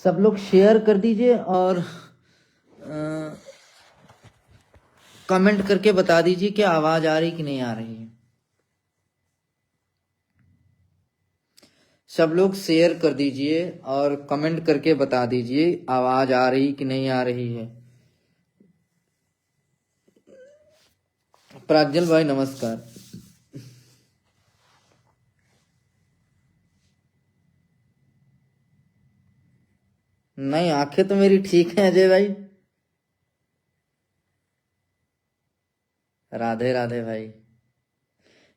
सब लोग शेयर कर दीजिए और कमेंट करके बता दीजिए कि आवाज आ रही कि नहीं आ रही है। सब लोग शेयर कर दीजिए और कमेंट करके बता दीजिए आवाज आ रही कि नहीं आ रही है। प्राज्ञल भाई नमस्कार। नहीं, आंखें तो मेरी ठीक है अजय भाई। राधे राधे भाई।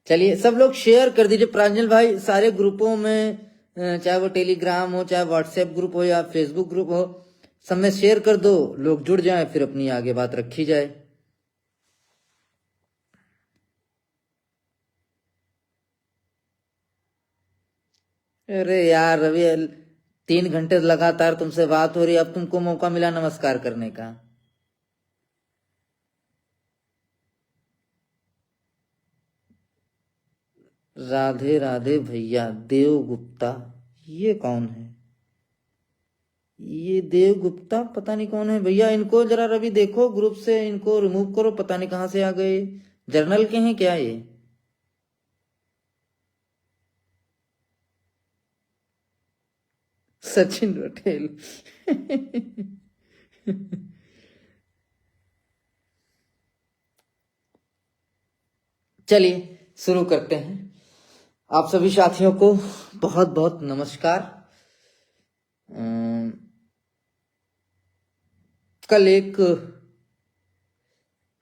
चलिए सब लोग शेयर कर दीजिए प्रांजल भाई, सारे ग्रुपों में, चाहे वो टेलीग्राम हो, चाहे व्हाट्सएप ग्रुप हो या फेसबुक ग्रुप हो, सब में शेयर कर दो, लोग जुड़ जाएं, फिर अपनी आगे बात रखी जाए। अरे यार रवि, 3 घंटे लगातार तुमसे बात हो रही, अब तुमको मौका मिला नमस्कार करने का। राधे राधे भैया। देव गुप्ता, ये कौन है? ये देव गुप्ता पता नहीं कौन है भैया। इनको जरा रवि देखो, ग्रुप से इनको रिमूव करो, पता नहीं कहां से आ गए। जर्नल के हैं क्या ये? सचिन पटेल। चलिए शुरू करते हैं। आप सभी साथियों को बहुत बहुत नमस्कार। कल एक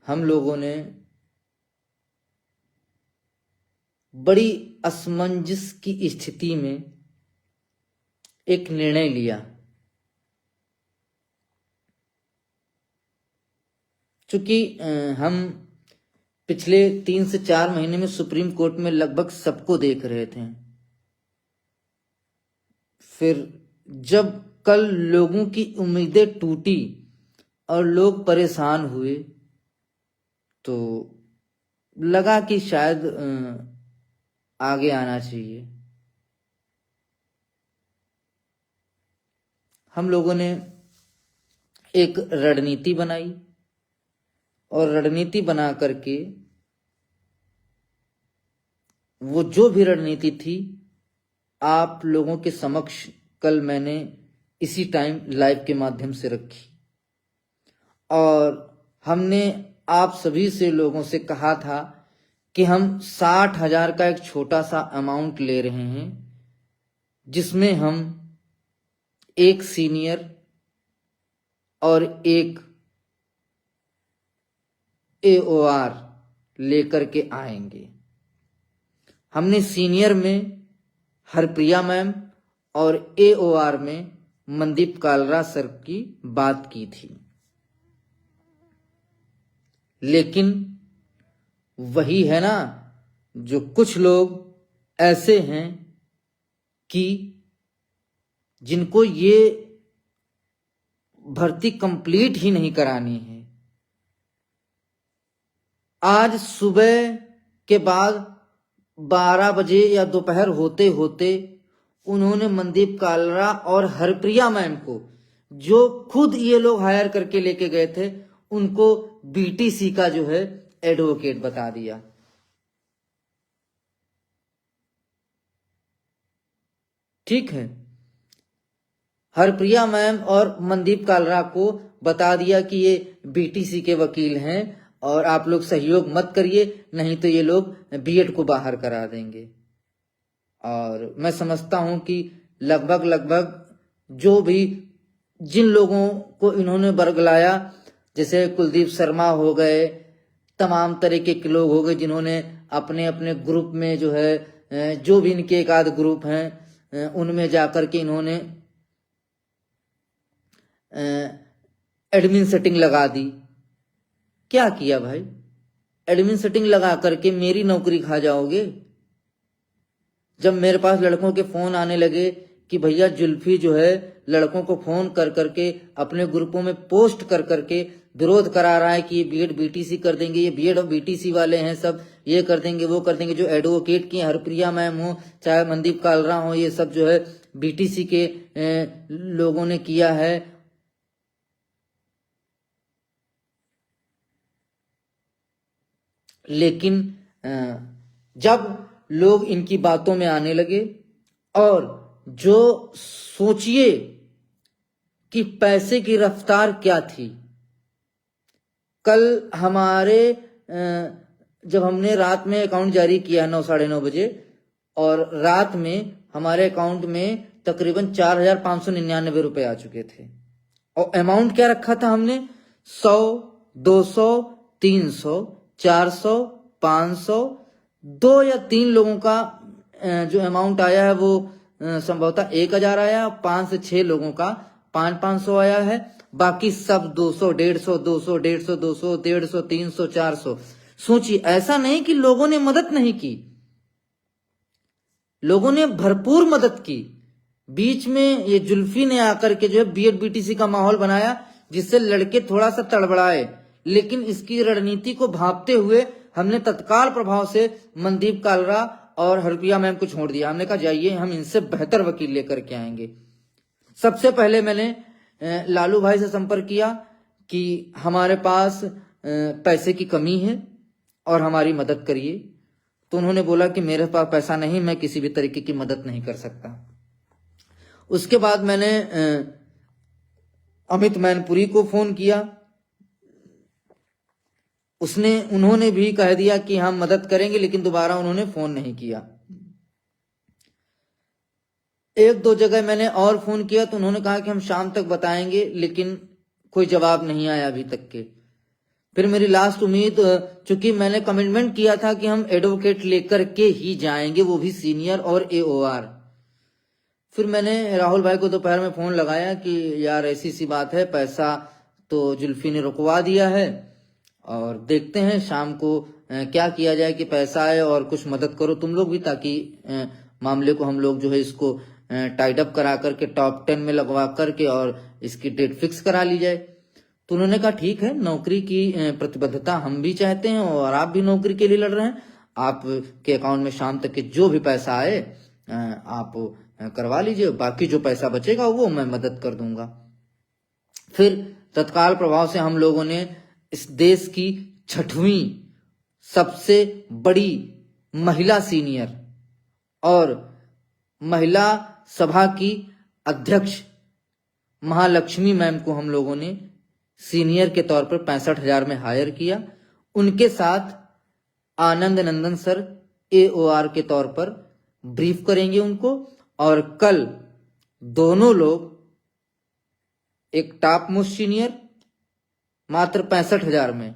हम लोगों ने बड़ी असमंजस की स्थिति में एक निर्णय लिया। चूंकि हम पिछले 3 से 4 महीने में सुप्रीम कोर्ट में लगभग सबको देख रहे थे, फिर जब कल लोगों की उम्मीदें टूटी और लोग परेशान हुए तो लगा कि शायद आगे आना चाहिए। हम लोगों ने एक रणनीति बनाई और रणनीति बना करके वो जो भी रणनीति थी आप लोगों के समक्ष कल मैंने इसी टाइम लाइव के माध्यम से रखी। और हमने आप सभी से लोगों से कहा था कि हम 60,000 का एक छोटा सा अमाउंट ले रहे हैं, जिसमें हम एक सीनियर और एक AOR लेकर के आएंगे। हमने सीनियर में हरप्रिया मैम और AOR में मनदीप कालरा सर की बात की थी, लेकिन वही है ना, जो कुछ लोग ऐसे हैं कि जिनको ये भर्ती कंप्लीट ही नहीं करानी है। आज सुबह के बाद 12 बजे या दोपहर होते होते उन्होंने मनदीप कालरा और हरप्रिया मैम को, जो खुद ये लोग हायर करके लेके गए थे, उनको BTC का जो है एडवोकेट बता दिया। ठीक है, हरप्रिया मैम और मनदीप कालरा को बता दिया कि ये BTC के वकील हैं और आप लोग सहयोग मत करिए, नहीं तो ये लोग BEड को बाहर करा देंगे। और मैं समझता हूं कि लगभग जो भी जिन लोगों को इन्होंने बरगलाया, जैसे कुलदीप शर्मा हो गए, तमाम तरीके के लोग हो गए जिन्होंने अपने अपने ग्रुप में जो है, जो भी इनके एक आध ग्रुप हैं उनमें जाकर के इन्होंने एडमिन सेटिंग लगा दी। क्या किया भाई? एडमिन सेटिंग लगा करके मेरी नौकरी खा जाओगे? जब मेरे पास लड़कों के फोन आने लगे कि भैया जुल्फी जो है लड़कों को फोन कर करके अपने ग्रुपों में पोस्ट कर करके विरोध करा रहा है कि ये BEड BTC कर देंगे, ये BEड और BTC वाले हैं, सब ये कर देंगे वो कर देंगे, जो एडवोकेट की हरप्रिया मैम हो चाहे मनदीप कालरा हो, ये सब जो है बीटीसी के लोगों ने किया है। लेकिन जब लोग इनकी बातों में आने लगे और जो सोचिए कि पैसे की रफ्तार क्या थी। कल हमारे जब हमने रात में अकाउंट जारी किया 9 साढ़े 9 बजे और रात में हमारे अकाउंट में तकरीबन 4,599 रुपए आ चुके थे और अमाउंट क्या रखा था हमने 100, 200, 300, 400, 500, 2 या 3 लोगों का जो अमाउंट आया है वो संभवतः 1,000 आया, 5 से 6 लोगों का 500 आया है, बाकी सब 200, 150, 200, 150, 200, 150, 300, 400। सोचिए, ऐसा नहीं कि लोगों ने मदद नहीं की, लोगों ने भरपूर मदद की। बीच में ये जुल्फी ने आकर के जो है बीएड बीटीसी का माहौल बनाया जिससे लड़के थोड़ा सा तड़बड़ाए, लेकिन इसकी रणनीति को भांपते हुए हमने तत्काल प्रभाव से मनदीप कालरा और हरप्रिया मैम को छोड़ दिया। हमने कहा जाइए, हम इनसे बेहतर वकील लेकर के आएंगे। सबसे पहले मैंने लालू भाई से संपर्क किया कि हमारे पास पैसे की कमी है और हमारी मदद करिए। तो उन्होंने बोला कि मेरे पास पैसा नहीं, मैं किसी भी तरीके की मदद नहीं कर सकता। उसके बाद मैंने अमित मैनपुरी को फोन किया, उन्होंने भी कह दिया कि हम मदद करेंगे, लेकिन दोबारा उन्होंने फोन नहीं किया। 1-2 जगह मैंने और फोन किया तो उन्होंने कहा कि हम शाम तक बताएंगे, लेकिन कोई जवाब नहीं आया अभी तक के। फिर मेरी लास्ट उम्मीद, चूंकि मैंने कमिटमेंट किया था कि हम एडवोकेट लेकर के ही जाएंगे, वो भी सीनियर और एओआर। फिर मैंने राहुल भाई को दोपहर में फोन लगाया कि यार ऐसी सी बात है, पैसा तो जुल्फी ने रुकवा दिया है और देखते हैं शाम को क्या किया जाए कि पैसा आए और कुछ मदद करो तुम लोग भी, ताकि मामले को हम लोग जो है इसको टाइड अप करा करके टॉप 10 में लगवा करके और इसकी डेट फिक्स करा ली जाए। तो उन्होंने कहा ठीक है, नौकरी की प्रतिबद्धता हम भी चाहते हैं और आप भी नौकरी के लिए लड़ रहे हैं, आपके अकाउंट में शाम तक के जो भी पैसा आए आप करवा लीजिए, बाकी जो पैसा बचेगा वो मैं मदद कर दूंगा। फिर तत्काल प्रभाव से हम लोगों ने इस देश की 6वीं सबसे बड़ी महिला सीनियर और महिला सभा की अध्यक्ष महालक्ष्मी मैम को हम लोगों ने सीनियर के तौर पर 65,000 में हायर किया। उनके साथ आनंद नंदन सर एओआर के तौर पर ब्रीफ करेंगे उनको, और कल दोनों लोग, एक टॉप मोस्ट सीनियर मात्र 65,000 में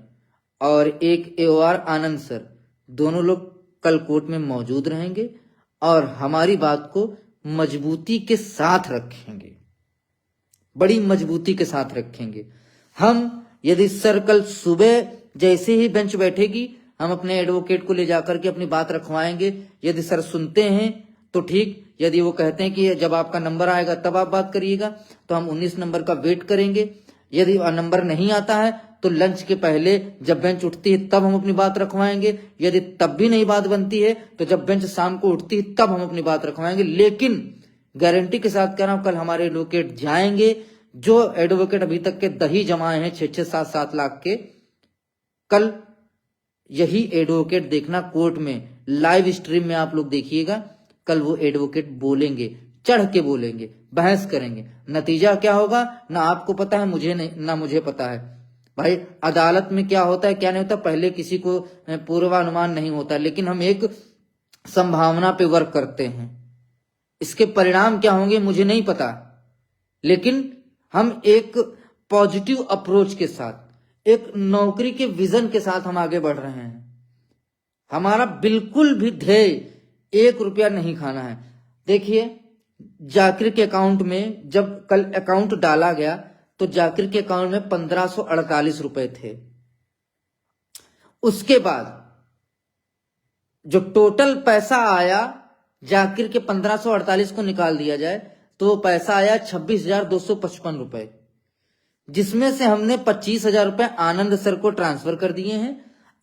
और एक एओआर आनंद सर, दोनों लोग कल कोर्ट में मौजूद रहेंगे और हमारी बात को मजबूती के साथ रखेंगे, बड़ी मजबूती के साथ रखेंगे। हम यदि सर कल सुबह जैसे ही बेंच बैठेगी, हम अपने एडवोकेट को ले जाकर के अपनी बात रखवाएंगे। यदि सर सुनते हैं तो ठीक, यदि वो कहते हैं कि जब आपका नंबर आएगा तब आप बात करिएगा, तो हम 19 नंबर का वेट करेंगे। यदि नंबर नहीं आता है तो लंच के पहले जब बेंच उठती है तब हम अपनी बात रखवाएंगे। यदि तब भी नहीं बात बनती है तो जब बेंच शाम को उठती है तब हम अपनी बात रखवाएंगे। लेकिन गारंटी के साथ कह रहा हूं, कल हमारे एडवोकेट जाएंगे। जो एडवोकेट अभी तक के दही जमाए हैं 6-6, 7-7 लाख के, कल यही एडवोकेट देखना कोर्ट में लाइव स्ट्रीम में आप लोग देखिएगा। कल वो एडवोकेट बोलेंगे, चढ़ के बोलेंगे, बहस करेंगे। नतीजा क्या होगा ना आपको पता है, मुझे नहीं, ना मुझे पता है। भाई अदालत में क्या होता है क्या नहीं होता पहले किसी को पूर्वानुमान नहीं होता, लेकिन हम एक संभावना पे वर्क करते हैं। इसके परिणाम क्या होंगे मुझे नहीं पता, लेकिन हम एक पॉजिटिव अप्रोच के साथ, एक नौकरी के विजन के साथ हम आगे बढ़ रहे हैं। हमारा बिल्कुल भी ध्येय 1 रुपया नहीं खाना है। देखिए, जाकिर के अकाउंट में जब कल अकाउंट डाला गया तो जाकिर के अकाउंट में 1548 रुपए थे। उसके बाद जो टोटल पैसा आया, जाकिर के 1548 को निकाल दिया जाए तो पैसा आया 26,255 रुपए, जिसमें से हमने 25,000 रुपए आनंद सर को ट्रांसफर कर दिए हैं।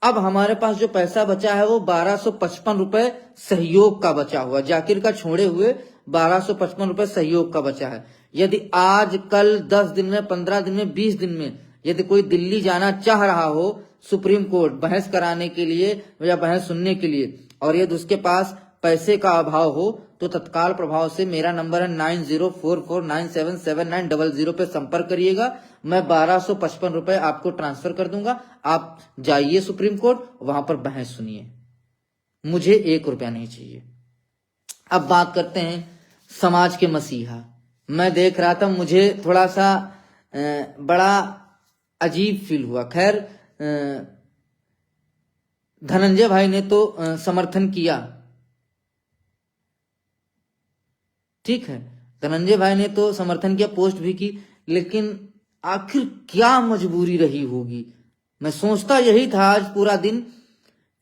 अब हमारे पास जो पैसा बचा है वो 1,255 रुपए सहयोग का बचा हुआ, जाकिर का छोड़े हुए 1255 रुपए सहयोग का बचा है। यदि आज कल 10 दिन में, 15 दिन में, 20 दिन में यदि कोई दिल्ली जाना चाह रहा हो सुप्रीम कोर्ट बहस कराने के लिए या बहस सुनने के लिए, और यदि उसके पास पैसे का अभाव हो, तो तत्काल प्रभाव से मेरा नंबर है 9044977900 पे संपर्क करिएगा। मैं 1255 रुपए आपको ट्रांसफर कर दूंगा। आप जाइए सुप्रीम कोर्ट, वहां पर बहस सुनिए। मुझे 1 रुपया नहीं चाहिए। अब बात करते हैं समाज के मसीहा। मैं देख रहा था, मुझे थोड़ा सा बड़ा अजीब फील हुआ। खैर, धनंजय भाई ने तो समर्थन किया, ठीक है, धनंजय भाई ने तो समर्थन किया, पोस्ट भी की, लेकिन आखिर क्या मजबूरी रही होगी। मैं सोचता यही था आज पूरा दिन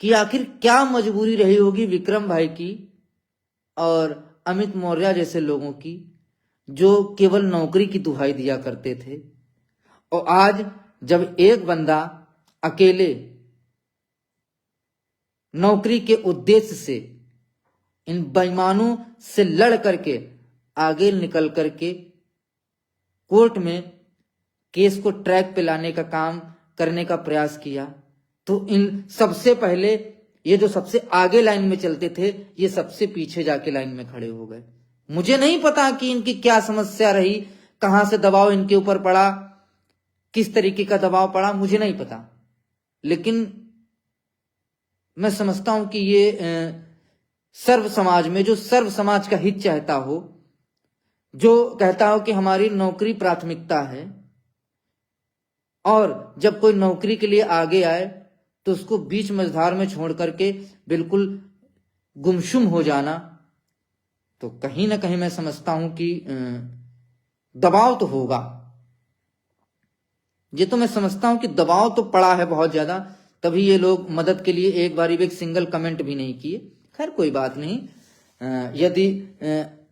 कि आखिर क्या मजबूरी रही होगी विक्रम भाई की और अमित मौर्य जैसे लोगों की, जो केवल नौकरी की दुहाई दिया करते थे। और आज जब एक बंदा अकेले नौकरी के उद्देश्य से इन बेईमानों से लड़ करके आगे निकल करके कोर्ट में केस को ट्रैक पे लाने का काम करने का प्रयास किया, तो इन सबसे पहले ये जो सबसे आगे लाइन में चलते थे, ये सबसे पीछे जाके लाइन में खड़े हो गए। मुझे नहीं पता कि इनकी क्या समस्या रही, कहां से दबाव इनके ऊपर पड़ा, किस तरीके का दबाव पड़ा, मुझे नहीं पता। लेकिन मैं समझता हूं कि ये सर्व समाज में, जो सर्व समाज का हित चाहता हो, जो कहता हो कि हमारी नौकरी प्राथमिकता है, और जब कोई नौकरी के लिए आगे आए तो उसको बीच मझधार में छोड़ करके बिल्कुल गुमसुम हो जाना, तो कहीं ना कहीं मैं समझता हूं कि दबाव तो होगा। ये तो मैं समझता हूं कि दबाव तो पड़ा है बहुत ज्यादा, तभी ये लोग मदद के लिए एक बारी भी एक सिंगल कमेंट भी नहीं किए। खैर कोई बात नहीं, यदि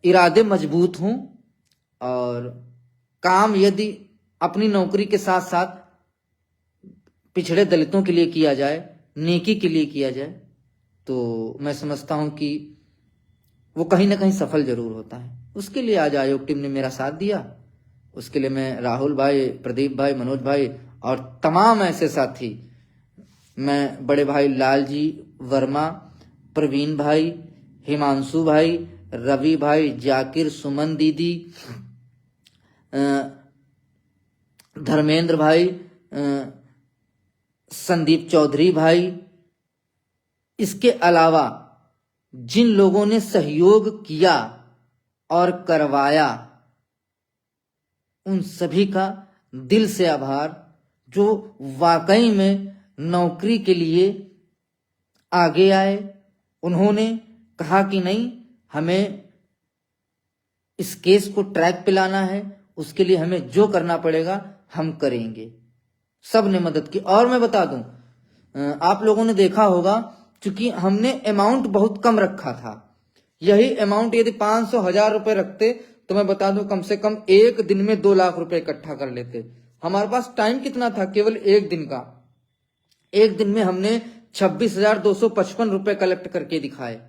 इरादे मजबूत हों और काम यदि अपनी नौकरी के साथ साथ पिछड़े दलितों के लिए किया जाए, नेकी के लिए किया जाए, तो मैं समझता हूं कि वो कहीं ना कहीं सफल जरूर होता है। उसके लिए आज आयोग टीम ने मेरा साथ दिया, उसके लिए मैं राहुल भाई, प्रदीप भाई, मनोज भाई और तमाम ऐसे साथी, मैं बड़े भाई लालजी वर्मा, प्रवीण भाई, हिमांशु भाई, रवि भाई, जाकिर, सुमन दीदी, धर्मेंद्र भाई, संदीप चौधरी भाई, इसके अलावा जिन लोगों ने सहयोग किया और करवाया, उन सभी का दिल से आभार, जो वाकई में नौकरी के लिए आगे आए। उन्होंने कहा कि नहीं, हमें इस केस को ट्रैक पे लाना है, उसके लिए हमें जो करना पड़ेगा हम करेंगे। सब ने मदद की। और मैं बता दूं, आप लोगों ने देखा होगा, क्योंकि हमने अमाउंट बहुत कम रखा था, यही अमाउंट यदि 500,000 रुपए रखते तो मैं बता दूं कम से कम एक दिन में 2 लाख रुपए इकट्ठा कर लेते। हमारे पास टाइम कितना था, केवल एक दिन का। एक दिन में हमने 26,255 रुपए कलेक्ट करके दिखाए,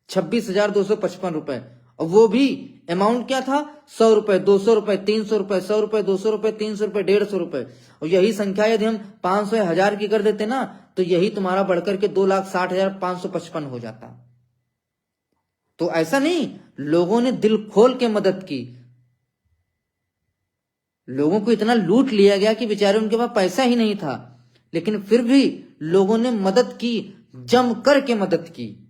26,255 रुपए। और वो भी अमाउंट क्या था, 100 रुपए, 200 रुपए, 300 रुपए, 100 रुपए, 200 रुपए, 300 रुपए, 150 रुपए। और यही संख्या यदि हम 500 या 1000 की कर देते ना, तो यही तुम्हारा बढ़कर के 2,60,555 हो जाता। तो ऐसा नहीं, लोगों ने दिल खोल के मदद की। लोगों को इतना लूट लिया गया कि बेचारे उनके पास पैसा ही नहीं था, लेकिन फिर भी लोगों ने मदद की, जम करके मदद की।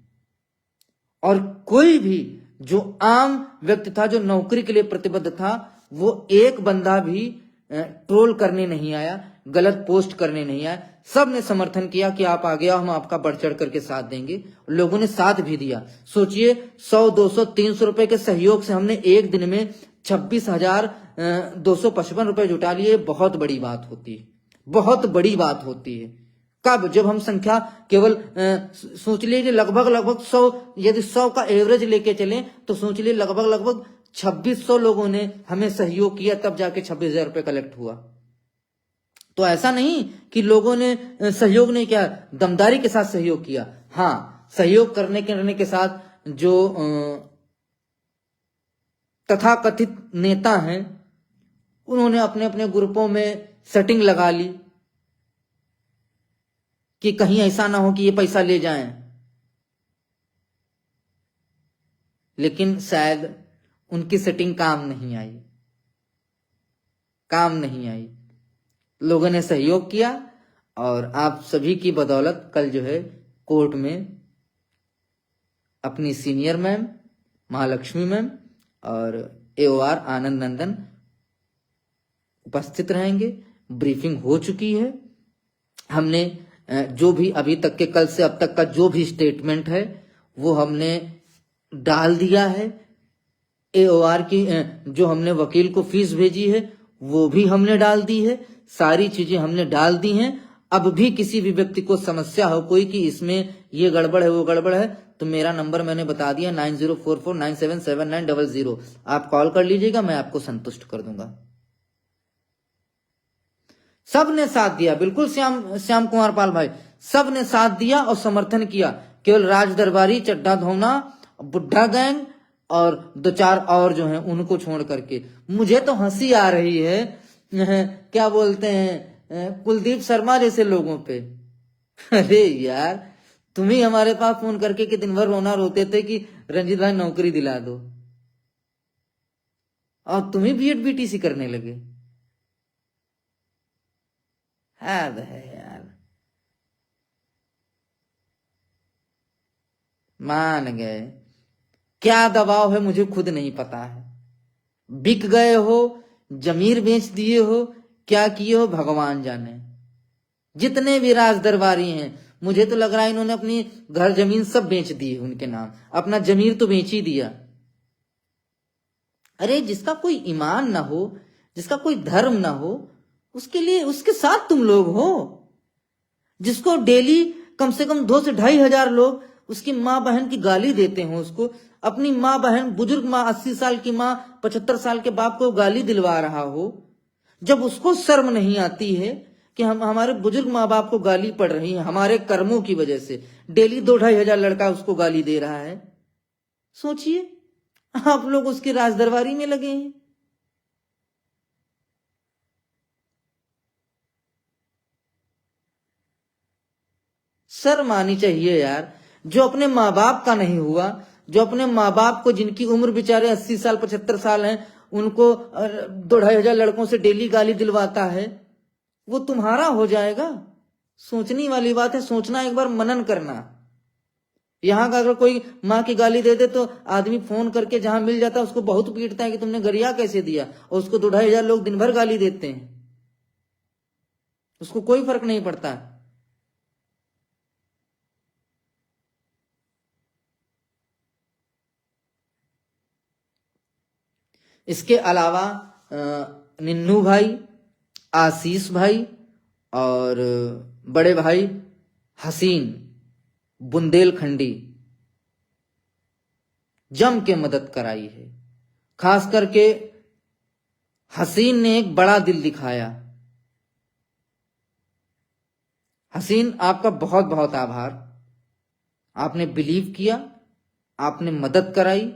और कोई भी जो आम व्यक्ति था, जो नौकरी के लिए प्रतिबद्ध था, वो एक बंदा भी ट्रोल करने नहीं आया, गलत पोस्ट करने नहीं आया। सब ने समर्थन किया कि आप आगे आओ, हम आपका बढ़ चढ़ करके साथ देंगे। लोगों ने साथ भी दिया। सोचिए, 100, 200, 300 रुपए के सहयोग से हमने एक दिन में 26,255 रुपए जुटा लिए। बहुत बड़ी बात होती है, बहुत बड़ी बात होती है। कब, जब हम संख्या केवल सोच लीजिए लगभग 100, यदि 100 का एवरेज लेके चले तो सोच लीजिए लगभग 2600 लोगों ने हमें सहयोग किया, तब जाके 26,000 रुपए कलेक्ट हुआ। तो ऐसा नहीं कि लोगों ने सहयोग नहीं किया, दमदारी के साथ सहयोग किया। हाँ, सहयोग करने के साथ जो तथाकथित नेता हैं, उन्होंने अपने अपने ग्रुपों में सेटिंग लगा ली कि कहीं ऐसा ना हो कि ये पैसा ले जाएं। लेकिन शायद उनकी सेटिंग काम नहीं आई, काम नहीं आई। लोगों ने सहयोग किया और आप सभी की बदौलत कल जो है कोर्ट में अपनी सीनियर मैम महालक्ष्मी मैम और AOR आनंद नंदन उपस्थित रहेंगे। ब्रीफिंग हो चुकी है। हमने जो भी अभी तक के कल से अब तक का जो भी स्टेटमेंट है वो हमने डाल दिया है। AOR की जो हमने वकील को फीस भेजी है वो भी हमने डाल दी है। सारी चीजें हमने डाल दी हैं। अब भी किसी भी व्यक्ति को समस्या हो कोई कि इसमें ये गड़बड़ है वो गड़बड़ है, तो मेरा नंबर मैंने बता दिया 9044977900। आप कॉल कर लीजिएगा, मैं आपको संतुष्ट कर दूंगा। सब ने साथ दिया, बिल्कुल श्याम कुमार पाल भाई, सब ने साथ दिया और समर्थन किया। केवल राज दरबारी, चड्ढा धोना, बुढ़ा गैंग और 2-4 और जो हैं उनको छोड़ करके। मुझे तो हंसी आ रही है क्या बोलते हैं कुलदीप शर्मा जैसे लोगों पे। अरे यार, तुम ही हमारे पास फोन करके कि दिन भर रोना रोते थे कि रंजीत भाई नौकरी दिला दो, और तुम ही BEd BTC करने लगे। हद है यार, मान गए। क्या दबाव है मुझे खुद नहीं पता है। बिक गए हो, जमीर बेच दिए हो, क्या किए हो भगवान जाने। जितने भी राज दरबारी हैं, मुझे तो लग रहा है इन्होंने अपनी घर जमीन सब बेच दिए उनके नाम, अपना जमीर तो बेच ही दिया। अरे जिसका कोई ईमान ना हो, जिसका कोई धर्म ना हो, उसके लिए उसके साथ तुम लोग हो। जिसको डेली कम से कम 2 से 2.5 हजार लोग उसकी माँ बहन की गाली देते हो, उसको अपनी माँ बहन, बुजुर्ग माँ, 80 साल की माँ 75 साल के बाप को गाली दिलवा रहा हो, जब उसको शर्म नहीं आती है कि हम हमारे बुजुर्ग माँ बाप को गाली पड़ रही है हमारे कर्मों की वजह से। डेली 2-2.5 हजार लड़का उसको गाली दे रहा है। सोचिए, आप लोग उसकी राजदरबारी में लगे हैं। शर्म आनी चाहिए यार। जो अपने माँ बाप का नहीं हुआ, जो अपने माँ बाप को, जिनकी उम्र बेचारे 80 साल 75 साल हैं, उनको 2-2.5 हजार लड़कों से डेली गाली दिलवाता है, वो तुम्हारा हो जाएगा। सोचने वाली बात है, सोचना, एक बार मनन करना। यहाँ का अगर कोई माँ की गाली दे दे तो आदमी फोन करके जहां मिल जाता है उसको बहुत पीटता है कि तुमने गरिया कैसे दिया, और उसको 2-2.5 हजार लोग दिन भर गाली देते हैं, उसको कोई फर्क नहीं पड़ता। इसके अलावा निन्नू भाई, आशीष भाई और बड़े भाई हसीन बुंदेलखंडी जम के मदद कराई है। खास करके हसीन ने एक बड़ा दिल दिखाया। हसीन, आपका बहुत बहुत आभार। आपने बिलीव किया, आपने मदद कराई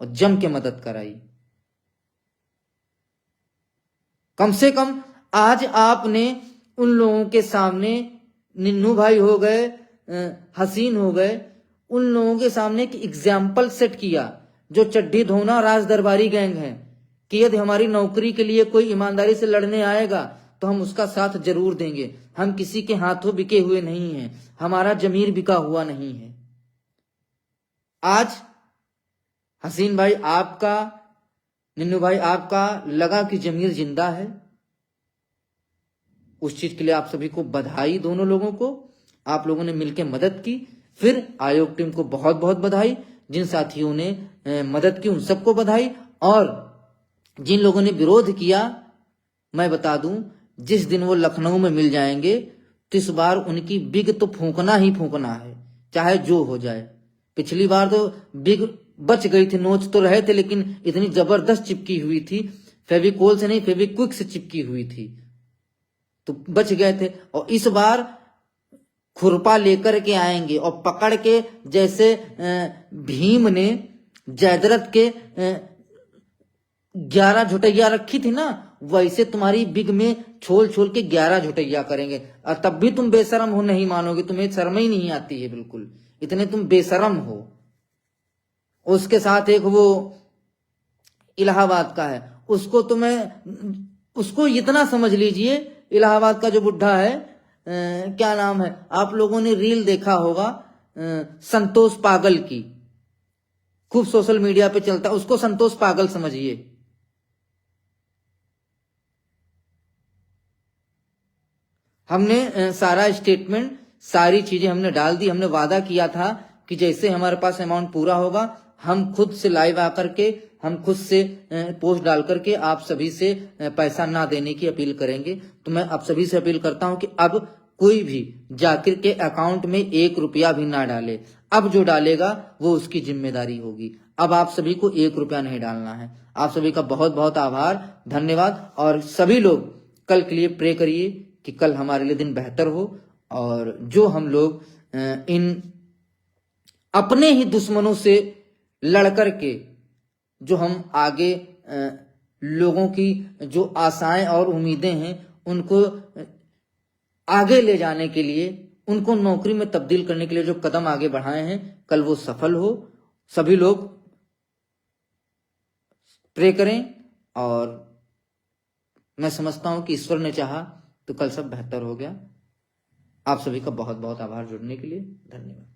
और जम के मदद कराई। कम से कम आज आपने उन लोगों के सामने, निन्नू भाई हो गए, हसीन हो गए, उन लोगों के सामने एक एग्जाम्पल सेट किया जो चड्ढी धोना राज दरबारी गैंग है, कि यदि हमारी नौकरी के लिए कोई ईमानदारी से लड़ने आएगा तो हम उसका साथ जरूर देंगे। हम किसी के हाथों बिके हुए नहीं हैं, हमारा जमीर बिका हुआ नहीं है। आज हसीन भाई आपका, निन्नू भाई आपका लगा कि जमीर जिंदा है। उस चीज के लिए आप सभी को बधाई। दोनों लोगों को, आप लोगों ने मिलकर मदद की। फिर आयोग टीम को बहुत बहुत बधाई। जिन साथियों ने मदद की उन सबको बधाई, और जिन लोगों ने विरोध किया, मैं बता दूं, जिस दिन वो लखनऊ में मिल जाएंगे तो इस बार उनकी बिग तो फूंकना ही फूंकना है, चाहे जो हो जाए। पिछली बार तो बिग बच गई थी, नोच तो रहे थे लेकिन इतनी जबरदस्त चिपकी हुई थी, फेविकोल से नहीं फेविक्विक से चिपकी हुई थी, तो बच गए थे। और इस बार खुरपा लेकर के आएंगे और पकड़ के, जैसे भीम ने जयद्रथ के 11 झुटैया रखी थी ना, वैसे तुम्हारी बिग में छोल छोल के 11 झुटैया करेंगे, और तब भी तुम बेशरम हो, नहीं मानोगे, तुम्हें शर्म ही नहीं आती है बिल्कुल, इतने तुम बेशरम हो। उसके साथ एक वो इलाहाबाद का है, उसको उसको इतना समझ लीजिए, इलाहाबाद का जो बुढ़ा है, क्या नाम है, आप लोगों ने रील देखा होगा, संतोष पागल की, खूब सोशल मीडिया पे चलता, उसको संतोष पागल समझिए। हमने सारा स्टेटमेंट, सारी चीजें हमने डाल दी। हमने वादा किया था कि जैसे हमारे पास अमाउंट पूरा होगा, हम खुद से लाइव आकर के, हम खुद से पोस्ट डाल करके आप सभी से पैसा ना देने की अपील करेंगे। तो मैं आप सभी से अपील करता हूं कि अब कोई भी जाकिर के अकाउंट में 1 रुपया भी ना डाले। अब जो डालेगा वो उसकी जिम्मेदारी होगी। अब आप सभी को 1 रुपया नहीं डालना है। आप सभी का बहुत बहुत आभार, धन्यवाद। और सभी लोग कल के लिए प्रे करिए कि कल हमारे लिए दिन बेहतर हो, और जो हम लोग इन अपने ही दुश्मनों से लड़कर के जो हम आगे लोगों की जो आशाएं और उम्मीदें हैं उनको आगे ले जाने के लिए, उनको नौकरी में तब्दील करने के लिए जो कदम आगे बढ़ाए हैं, कल वो सफल हो। सभी लोग प्रे करें, और मैं समझता हूं कि ईश्वर ने चाहा तो कल सब बेहतर हो गया। आप सभी का बहुत बहुत आभार जुड़ने के लिए, धन्यवाद।